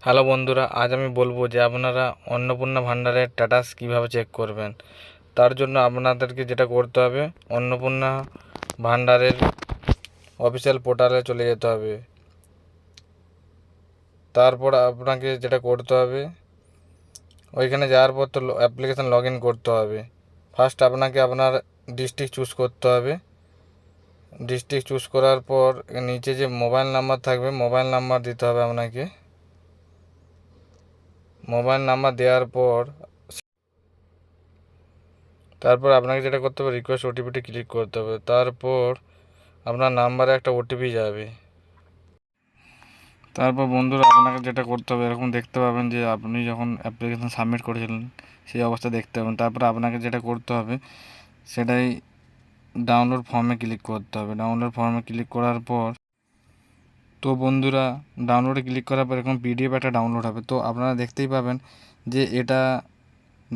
Hello বন্ধুরা, আজ আমি বলবো যে আপনারা অন্নপূর্ণা ভাণ্ডারের স্ট্যাটাস কীভাবে চেক করবেন। তার জন্য আপনাদেরকে যেটা করতে হবে, অন্নপূর্ণা ভাণ্ডারের অফিসিয়াল পোর্টালে চলে যেতে হবে। তারপর আপনাকে যেটা করতে হবে, ওইখানে যাওয়ার পর তো অ্যাপ্লিকেশান লগ ইন করতে হবে। ফার্স্ট আপনাকে আপনার ডিস্ট্রিক্ট চুজ করতে হবে। ডিস্ট্রিক্ট চুজ করার পর নিচে যে মোবাইল নাম্বার থাকবে, মোবাইল নাম্বার দিতে হবে আপনাকে। মোবাইল নাম্বার দেওয়ার পর আপনাকে যেটা করতে হবে, রিকোয়েস্ট ওটিপিটি ক্লিক করতে হবে। তারপর আপনার নাম্বারে একটা ওটিপি যাবে। তারপর বন্ধুরা আপনাকে যেটা করতে হবে, এরকম দেখতে পাবেন যে আপনি যখন অ্যাপ্লিকেশন সাবমিট করেছিলেন সেই অবস্থা দেখতে পাবেন। তারপর আপনাকে যেটা করতে হবে সেটাই ডাউনলোড ফর্মে ক্লিক করতে হবে। ডাউনলোড ফর্মে ক্লিক করার পর তো বন্ধুরা ডাউনলোডে ক্লিক করার পর এরকম পিডিএফ একটা ডাউনলোড হবে। তো আপনারা দেখতেই পাবেন যে এটা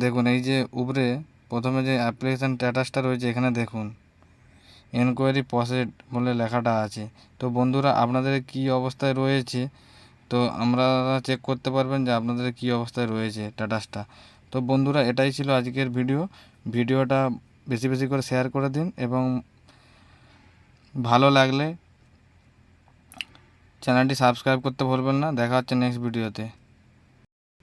দেখুন, এই যে উপরে প্রথমে যে অ্যাপ্লিকেশান স্ট্যাটাসটা রয়েছে এখানে দেখুন এনকোয়ারি প্রসেসড বলে লেখাটা আছে। তো বন্ধুরা আপনাদের কী অবস্থায় রয়েছে তো আমরা চেক করতে পারবেন যে আপনাদের কী অবস্থায় রয়েছে স্ট্যাটাসটা। তো বন্ধুরা এটাই ছিল আজকের ভিডিওটা বেশি বেশি করে শেয়ার করে দিন এবং ভালো লাগলে চ্যানেলটি সাবস্ক্রাইব করতে ভুলবেন না। দেখা হচ্ছে নেক্সট ভিডিওতে।